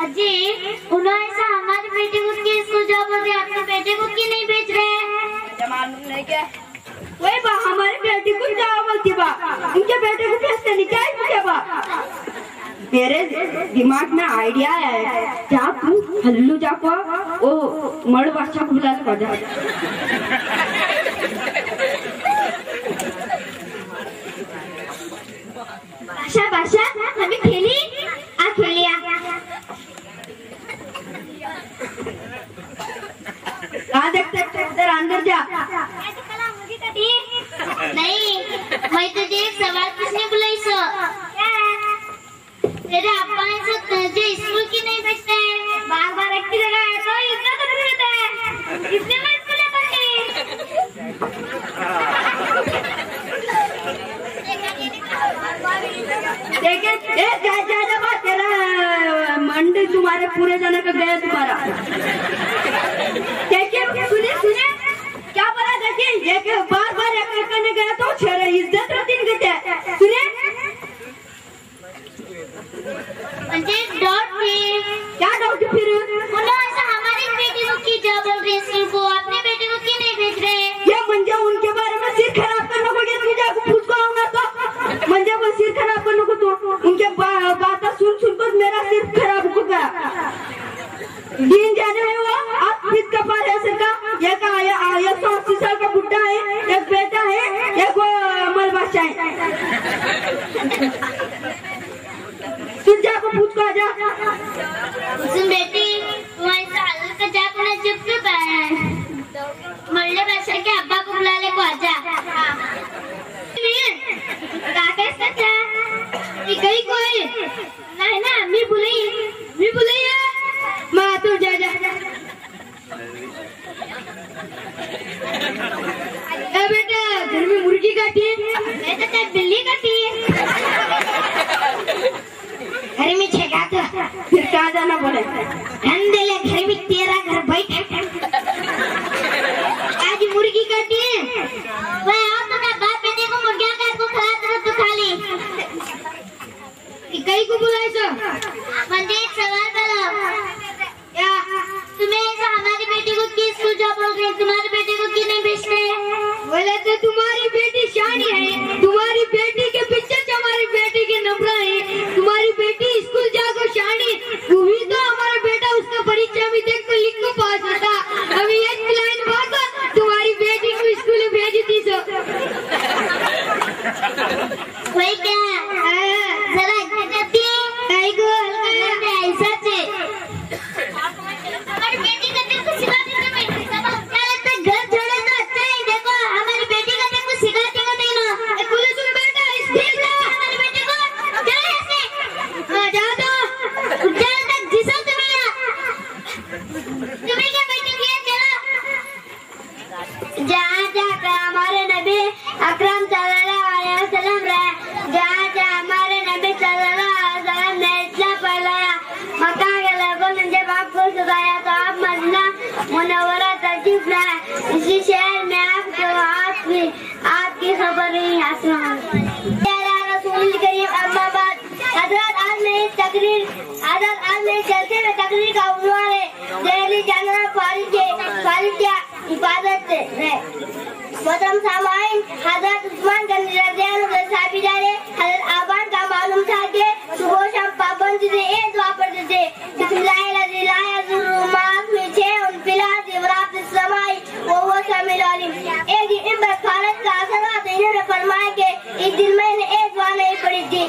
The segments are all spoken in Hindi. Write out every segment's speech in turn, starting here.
अजी उन्होंने ऐसा हमारे बेटे को के स्कूल जाओ बोलते अपने बेटे को क्यों नहीं भेज रहे? मालूम नहीं क्या वही बा हमारे बेटे को जाओ बोलती बा उनके बेटे को भेजते नहीं क्या है बा। मेरे दिमाग में आइडिया है क्या तू हल्लू जाको वो मर्द बच्चा को बुला के जा। बाशा बाशा हमें खेली आ खेलिया देखते इधर अंदर जा। नहीं मैं तुझे एक सवाल पूछने बुलाई सो तेरे अब्बा ऐसा तुझे स्कूल की नहीं भेजते हैं बार बार एक ही जगह है तो इतना तो नहीं रहता है इसलिए मैं स्कूल जाता नहीं देखे तेरा मंडी तुम्हारे पूरे जाने का गया तुम्हारा। सुने सुने क्या बोला देखिए एक बार बार एक करने गया तो छेड़े इज्जत रहती नहीं देते सुने डाउट क्या डाउट फिर उन्होंने ऐसा हमारी बेटी को की जॉब बोल रही स्कूल को अपने बेटे को क्यों नहीं भेज रहे? ये मंजे उनके बारे में सिर खराब करने को ये तुझे पूछ को आऊंगा तो मंजे को सिर खराब करने को तो उनके बातें सुन सुन कर मेरा सिर खराब हो गया। दिन जाने में वो आप फिर कपाल ऐसे का ये का आया 180 साल का बुड्ढा है एक बेटा है एक मलबाशा है। सुन जा को पूछ को आजा। सुन बेटी तुम्हारी साल का जा अपना चुप चुप है मल्ले बादशाह के अब्बा को बुला ले को आजा। काका सच्चा कहीं कोई नहीं ना मी बुलाई है माँ तू जा जा। बेटा घर में मुर्गी काटी है तो बिल्ली काटी है घर में छेका था फिर कहाँ जाना बोले अंधेले घर में तेरा घर बैठा आज मुर्गी काटी है वह आओ तुम्हारा बाप बेटे को मुर्गियां काट को खिला दो तो खा ली कहीं को बुलाए सो मुझे एक सवाल करो क्या तुम्हें ऐसा हमारी बेटी को किस स्कूल जाओ बोल रहे तुम्हारे बेटे को क्यों नहीं भेजते? बोले तो तुम्हारी बेटी शानी है तुम्हारी बेटी के पीछे हमारी बेटी के नंबर है तुम्हारी बेटी स्कूल जाकर शानी वही तो हमारा बेटा उसका परीक्षा में देख कर लिख को पास होता अभी एक लाइन भागा तुम्हारी बेटी को स्कूल भेज दी सो वही क्या जरा जल्दी नहीं को ऐसा से हमारी बेटी का देखो सिखाती तो मैं क्या लगता है घर छोड़े तो अच्छा है देखो हमारी बेटी का देखो सिखाती को नहीं ना पुलिस में बेटा स्कूल जा हमारी बेटी को चल ऐसे जा दो चल तक जिसो तुम्हें क्या बेटी किया चलो जहाँ जहाँ हमारे नबी अकरम सल्लल्लाहु अलैहि वसल्लम रहे जहाँ जहाँ हमारे नबी सल्लल्लाहु अलैहि वसल्लम ने इस्लाम फैलाया मक्का के लोगों ने जब आपको सिखाया तो आप मदीना मुनव्वरा तशरीफ लाए इसी शहर में आपको आपकी खबर नहीं हासिल रसूल करीम अम्मा बाद हजरत आज में जलसे में तकरीर का उन्वान है दिल्ली जाना फारिज के हिफाजत है मोहतरम सामाईन हजरत उस्मान गनी रज़ियल्लाहु अन्हु साहब जाने हजरत आबाद का मालूम था कि सुबह शाम पाबंदी से एक दुआ पढ़ते थे बिस्मिल्लाहिर ला यज़ुरु मा'इस्मिही शै'उन फिल अर्ज़ि वला फिस समाई व हुवा समीउल अलीम। एक दिन इन पर खालत का असर हुआ तो इन्होंने फरमाया कि इस दिन मैंने एक दुआ नहीं पढ़ी थी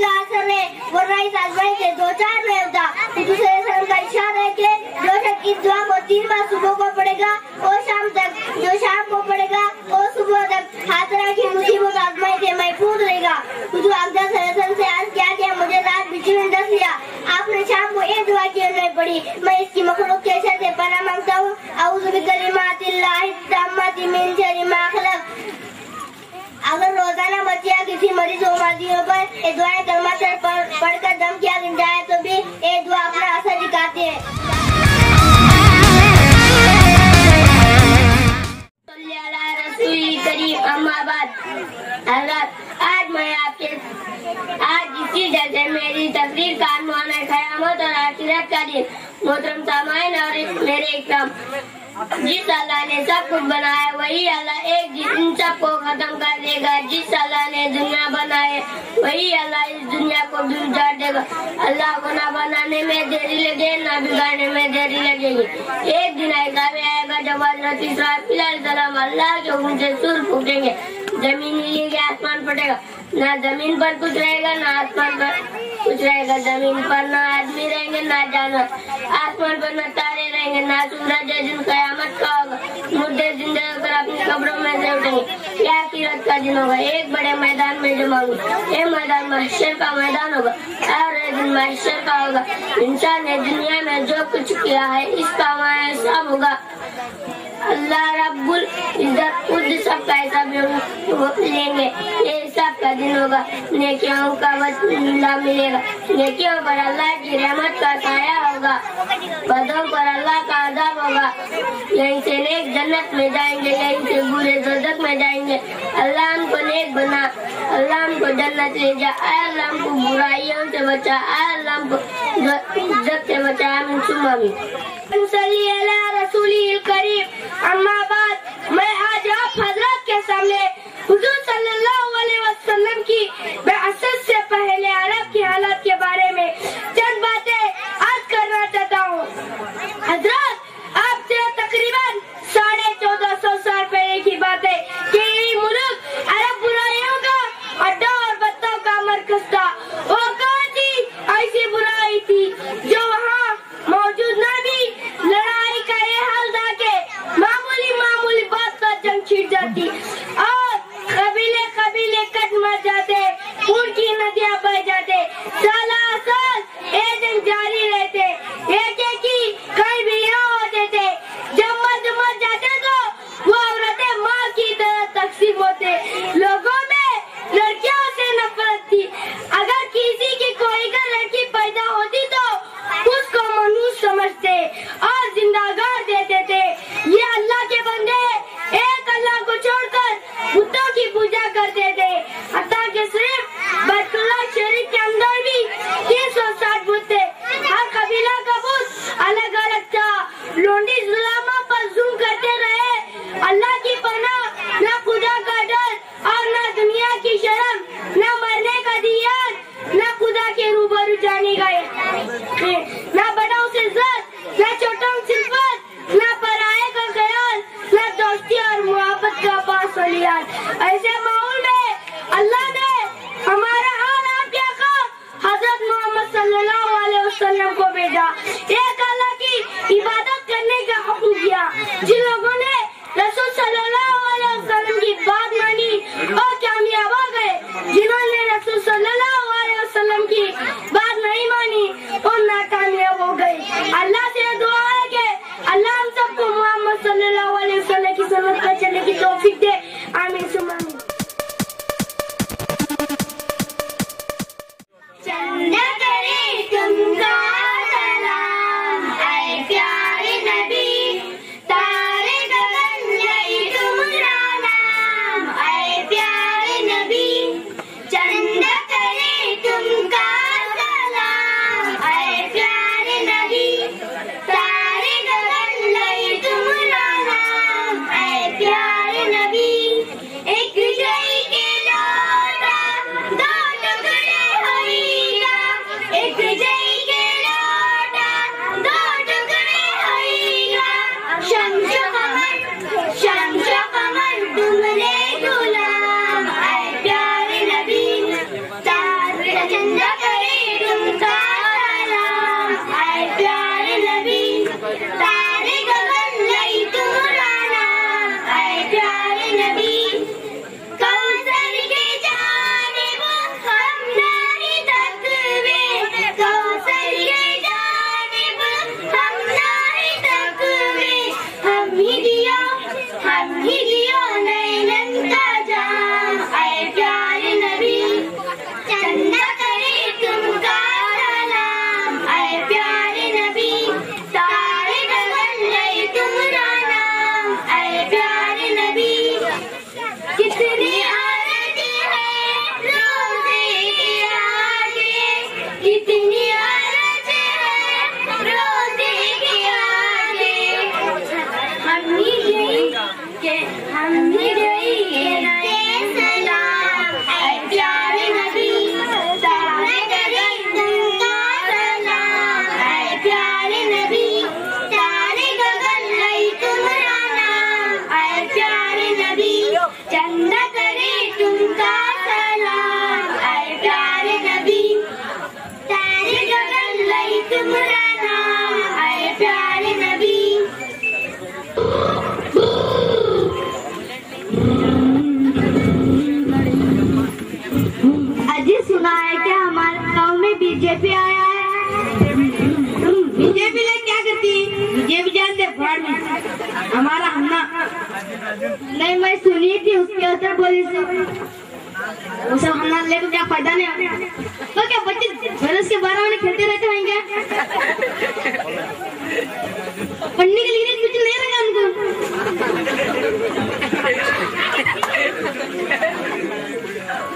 असर ने वरनाई साजवाई से 2-4 में होता दूसरे सर का इशारा है कि जो शख्स इस दुआ को 3 बार सुबह को पढ़ेगा और शाम तक जो शाम को पढ़ेगा और सुबह तक हाथरा की मुसीबत आजमाई से महफूज रहेगा। हुजूर अक़दस से अर्ज किया कि मुझे रात बिजली ने दस लिया आपने शाम को एक दुआ क्यों नहीं पढ़ी मैं इसकी मखलूक के शर से पनाह मांगता हूँ अऊज़ु बिकलिमातिल्लाहि ताम्माति मिन शर्रि मा खलक़। अगर रोजाना बच्चियाँ किसी मरीज हो मर्दियों पर ये दुआएं कलमा से पढ़कर दम किया जाए तो भी ये दुआ अपना असर दिखाती है। आज इसी जगह मेरी तकरीर का अनुमान है क़यामत और आखिरत जन्नत का दिन। मोहतरम सामाइन और मेरे इकराम, जिस अल्लाह ने सब कुछ बनाया वही अल्लाह एक दिन इन सबको खत्म कर देगा। जिस अल्लाह ने दुनिया बनाए वही अल्लाह इस दुनिया को भी उजाड़ देगा। अल्लाह को ना बनाने में देरी लगे ना बिगाड़ने में देरी लगेगी। एक दिन आएगा जब हज़रत इसराफील अलैहिस्सलाम अल्लाह के हुक्म से सूर फूकेंगे, जमीन हिलेगी, आसमान फटेगा, ना जमीन पर कुछ रहेगा ना आसमान पर कुछ रहेगा। जमीन पर ना आदमी रहेंगे ना जानवर, आसमान पर ना तारे रहेंगे ना सूरज। दिन कयामत का होगा, मुर्दे जिंदे होकर अपनी कब्रों में से उठेंगे। यह आखिरत का दिन होगा, एक बड़े मैदान में जमा होंगे। ये मैदान महशर का मैदान होगा और एक दिन महशर का होगा। इंसान ने दुनिया में जो कुछ किया है इसका वहाँ सब होगा। अल्लाह रब्बुल इज्जत खुद सबका हिसाब लेंगे। ये हिसाब का दिन होगा, नेकियों का बदला मिलेगा। नेकियों पर अल्लाह की रहमत का साया होगा, बदों पर अल्लाह का अज़ाब होगा। यहीं से नेक जन्नत में जाएंगे, यहीं से बुरे दोज़ख में जाएंगे। अल्लाह हमको नेक बना, अल्लाह हमको जन्नत ले जा, अल्लाह हमको बुराइयों से बचा, अल्लाह हमको इज्जत से बचा। आमीन सुम्मा आमीन। सल्ली अला रसूलिल करीम। अम्मा बाद, मैं आज आप हजरत के सामने हुजूर सल्लल्लाहु अलैहि वसल्लम की बिअसत से पहले अरब की हालत के बारे में चंद बातें आज करना चाहता हूँ। हजरत, आपसे तकरीबन 1450 साल पहले की बात है कि यही मुल्क अरब बुराइयों का अड्डा और बत्तों का मरकज था। वो कौन थी? ऐसी बुराई थी जो वहाँ मौजूद न भी लड़ाई का ये हाल था कि मामूली बात पर जंग छिड़ जाती और कबीले कट मर जाते, खून की नदियां बह जाते, साल ये जंग जारी रहते। एक ही कई भी होते थे। जब मर्द मर जाते तो वो औरतें माँ की तरह तकसीम होते। लोगों में लड़कियों से नफरत थी। अगर किसी की कोई का लड़की पैदा होती तो उसको मनुष्य समझते और जिंदागार देते थे। ये अल्लाह के बंदे एक अल्लाह को छोड़कर बुतों की पूजा करते थे। हत्ता कि सिर्फ बैतुल्लाह शरीफ के अंदर भी 360 बुत थे। हर कबीला का बुत अलग अलग था। लोंडी जुल्मा पर जुल्म करते रहे। अल्लाह की पनाह, न खुदा का डर और न दुनिया की शर्म, न मरने का दियार, न खुदा के रूबरू जाने गए, न बड़ों से इज्जत, न छोटों से सिफत, न पराये का ख्याल, न दोस्ती और मोहब्बत का पास वलियान। ऐसे माहौल में अल्लाह ने हमारा और आपके आका हजरत मोहम्मद सल्लल्लाहु अलैहि वसल्लम को भेजा। एक अल्लाह की इबादत करने का हुक्म दिया। जिन लोगों ने रसूल सल्लल्लाहु अलैहि वसल्लम की बात मानी और कामयाब हो गए। जिन्होंने रसूल सल्लल्लाहु अलैहि वसल्लम की बात नहीं मानी और नाकामयाब हो गए। अल्लाह से दुआ है कि अल्लाह हम सबको मोहम्मद सल्लल्लाहु अलैहि वसल्लम की सुन्नत पर चलने की तौफीक दे। आमीन सुम्मा आमीन। चंदा करे तुमका सलाम, ऐ प्यारे नबी, तारे गगन जय तुम्हारा नाम, ऐ प्यारे वो सब हमारा लेकर क्या फायदा नहीं। तो क्या बच्चे बरस के 12 महीने खेलते रहते हैं क्या? पढ़ने के लिए कुछ नहीं रखा उनको।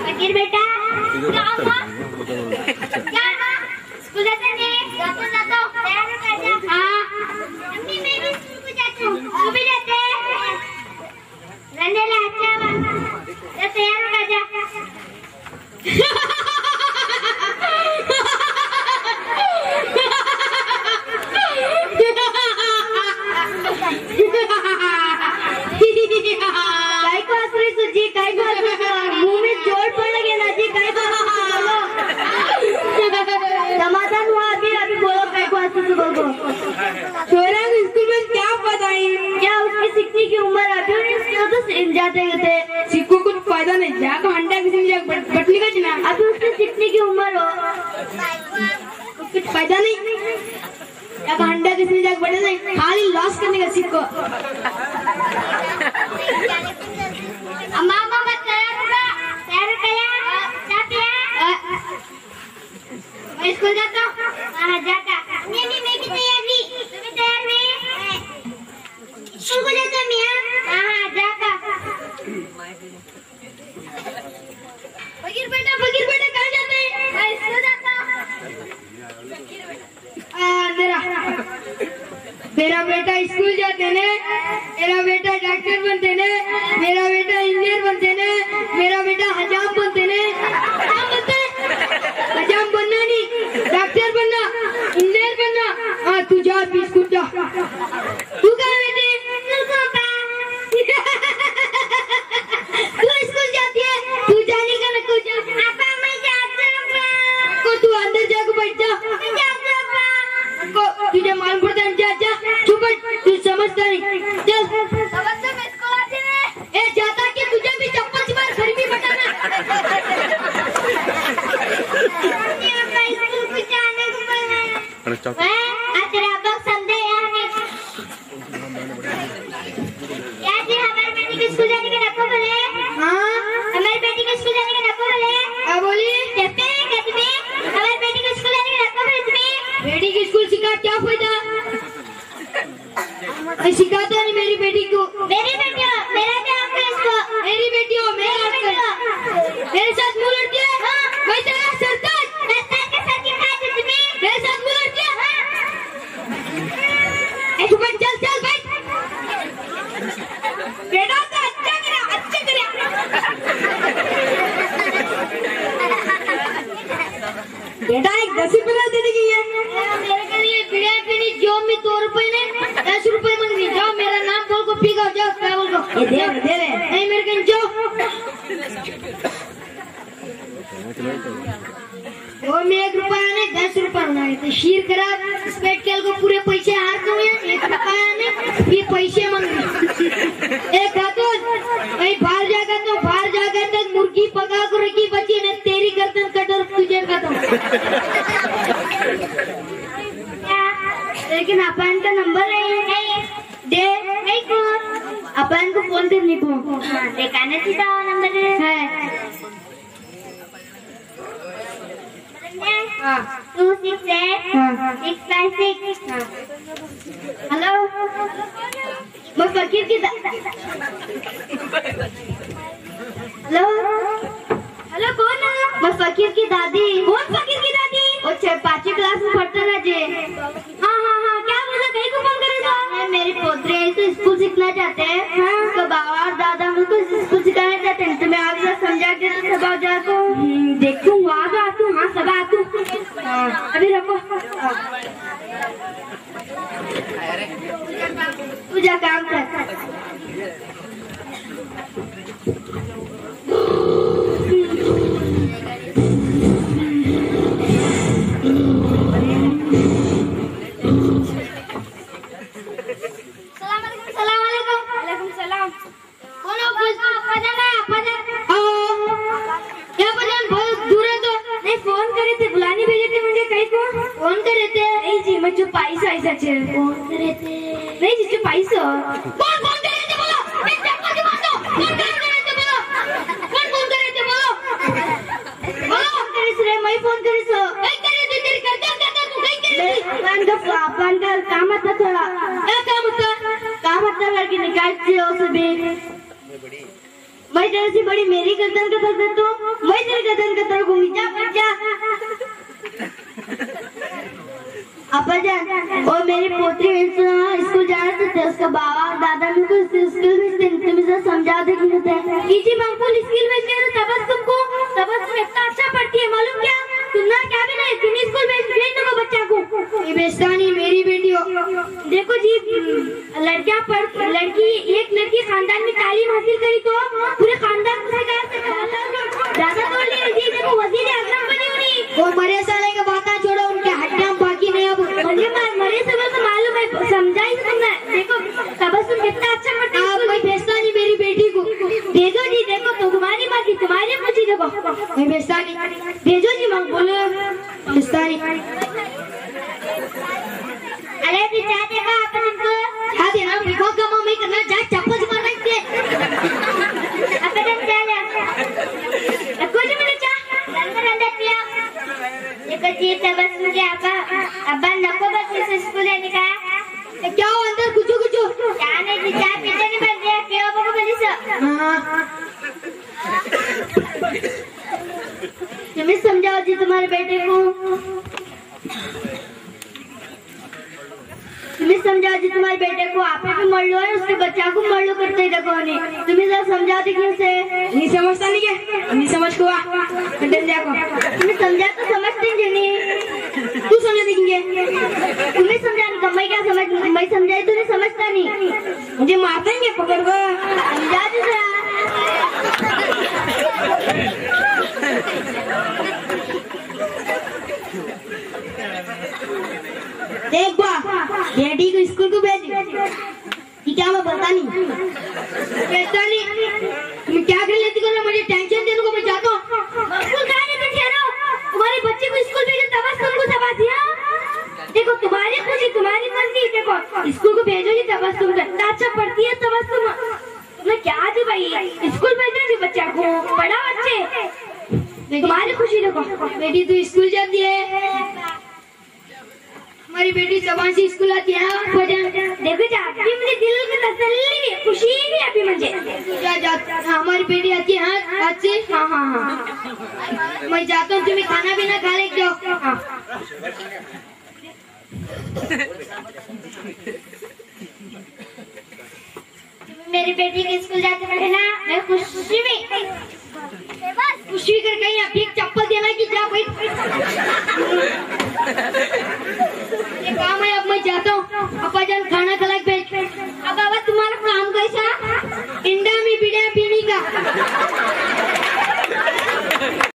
फकीर बेटा क्या हुआ? स्कूल जाते नहीं? जाता तैयार हो जा। हाँ मम्मी मैं भी स्कूल जाती हूँ। तू भी जाते? रंडेला अच्छा बा तैयार हो जा। काय को असली सुजी काय को मुंह में जोर पड़ गया ना जी। काय को समाधान हुआ? अभी बोलो काय को असली बोलो। छोरा को स्कूल में क्या बताई? क्या उसकी सीखने की उम्र अभी उसके तो जाते थे। सीखो कुछ फायदा नहीं। जाकर अंडा किसी में जाकर बटनी का जना। अभी उसकी सीखने की उम्र हो कुछ फायदा नहीं। जाकर अंडा किसी में जाकर बटनी नहीं। खाली लॉस करने का सीखो। अम्मा मम्मा तैयार क्या पिया? मैं स्कूल जाता हूँ। हाँ जाता। मैं भी तैयार भी। तुम भी तैयार भी? स्कूल को जाता मियाँ? हाँ जाता। फकीर बेटा कहाँ जाते हैं? मैं स्कूल जाता हूँ। मेरा बेटा स्कूल जाते ने। मेरा बेटा डॉक्टर बनते ने। मेरा बेटा इंजीनियर बनते ने। मेरा बेटा हजाम बनते ने। क्या बनते? हजाम बनना नहीं, डॉक्टर बनना, इंजीनियर बनना। हाँ तू जा भी स्कूल जा। तू कहाँ बेटे? तू स्कूल जाती है? तू जाने का ना कुछ। मैं जाता को तू अंदर जाकर बैठ जा। को तुझे मालूम पड़ता है? जा चुप तू समझता नहीं। चल ए जाता कि तुझे भी चप्पल से मार खरीदी बताना। तेरा अब्बा समझे यार जी हमारी बेटी के स्कूल जाने के डब्बा बोले। हाँ हमारी बेटी के स्कूल जाने के डब्बा बोले। क्या बोली? कहते हैं कहते हैं हमारी बेटी के स्कूल जाने के डब्बा बोले। तुम्हें बेटी की स्कूल सिखा क्या फायदा? मैं सिखाता नहीं मेरी बेटी को। मेरी बेटी हो मेरा क्या आपको इसको? मेरी बेटी हो मेरे साथ मुंह लड़ती है। मैं तेरा सरताज के साथ क्या खाते तुम्हें? मेरे साथ मुंह लड़ती है। तू बैठ चल बैठ। बेटा तो अच्छा करा। बेटा एक 10 रुपये देने की है। मेरे के लिए बिरयानी जो में 2 रुपए ने 10 रुपए मांग रही। जाओ मेरा नाम बोल को पी जाओ क्या बोल को। दे रहे नहीं मेरे कहीं जाओ। वो में 1 रुपया ने 10 रुपया बनाए थे। शीर खराब स्पेट केल को पूरे पैसे हार दूं है। 1 रुपया ने ये पैसे मांग रही। एक खातो भाई बाहर जाकर तक मुर्गी पका कर रखी बची ने तेरी गर्दन कटर तुझे खाता। लेकिन अपन का नंबर है दे नहीं को अपन को फोन करने को। दिखाने सीधा नंबर है। 268 656। हेलो मैं फकीर की हेलो कौन है? मैं फकीर की दादी। कौन फकीर की दादी? वो 5वीं क्लास में पढ़ता ना जे। हाँ क्या बोला? कहीं को फोन करेगा? मेरे पोतरे है तो स्कूल सीखना चाहते हैं। हाँ तो बाबा और दादा मुझको स्कूल सिखाना चाहते हैं। तो मैं आपसे समझा के तो सब जा को देखूँ वहाँ तो आतू। हाँ सब आतू। अभी रखो तू जा काम कर। नहीं जीजू पैसा कौन फोन कर रहे थे बोलो? मैं चप्पल से मार दो। कौन फोन कर रहे थे बोलो? कौन फोन कर रहे थे बोलो? रे मैं फोन करीसो काय करे तू तेरी करता तू काय करे अपन का काम था थोड़ा क्या काम था लड़की निकालती हो सभी मैं तेरे से बड़ी मेरी गर्दन का दर्द तो मैं तेरी गर्दन का दर्द घूमी जा अपा जान और मेरी पोती स्कूल जाना थे उसका बाबा दादा ने को स्कूल में तुम्हें समझा दे कीजिए मामूल स्कूल में तुमको तबस्सुम इतना अच्छा पढ़ती है मालूम क्या सुनना क्या भी नहीं तुम स्कूल भेज दो बच्चा को ये बेस्ता नहीं मेरी बेटी हो देखो जी लड़कियां लड़की एक लड़की खानदान में तालीम हासिल करी तो पूरे खानदान से ज्यादा तो नहीं देखो वजीर आजम बनी हुई वो मरे साले का बात छोड़ो उनके हड्डियां बाकी नहीं अब मुझे मरे से तो मालूम है समझाई तुमने देखो तबस्सुम कितना अच्छा पढ़ती है कोई भेजता नहीं मेरी बेटी को भेजो जी देखो तो तुम्हारी बात तुम्हारी पूछी देखो मैं भेजता नहीं भेजो जी मां बोलो भेजता नहीं अरे बेटा देखा अपन इनको क्या देना देखो कमा मैं करना जा चप्पल से मारना है अपन हम चले कुछ मिनट चा अंदर पिया ये कच्ची तबस्सुम के अब्बा नको बस से स्कूल है निकाया क्या हो अंदर कुछ क्या नहीं जी चाय पीते नहीं बन गया क्यों बाबू बोली सर तुम्हें समझाओ जी तुम्हारे बेटे को तुम्हें समझा जी तुम्हारे बेटे को आप भी मर लो है उसके बच्चा को मर लो करते ही देखो नहीं तुम्हें सब समझा दी कैसे नहीं समझता नहीं क्या नहीं समझ को तुम्हें समझा तो समझते नहीं तू समझा देंगे तुम्हें समझाने का मैं क्या समझ मैं समझाई तो नहीं समझता नहीं मुझे मार देंगे पकड़ को समझा दे देख बा बेटी को स्कूल को भेज क्या मैं पता नहीं तुम क्या कर लेती हो मुझे टेंशन देने को मैं चाहता हूँ स्कूल कहाँ लेते ठहरो तुम्हारे बच्चे को स्कूल भेजो तबस्सुम को सबा दिया देखो तुम्हारी खुशी तुम्हारी मर्जी देखो स्कूल को भेजो जी तबस्सुम कितना अच्छा पढ़ती है तबस्सुम तुम्हें क्या दी भाई स्कूल भेजो जी बच्चा को बड़ा बच्चे तुम्हारी खुशी देखो बेटी तू स्कूल जाती है हमारी बेटी जबान से स्कूल आती है देखो अभी मुझे दिल की तसल्ली भी खुशी भी अभी मुझे हमारी बेटी आती है अच्छी हाँ मैं जाता हूँ तुम्हें खाना पीना खा ले जाओ मेरी बेटी के स्कूल जाते पड़े ना मैं खुशी भी कर गई अभी एक चप्पल देना कि जा भाई ये काम है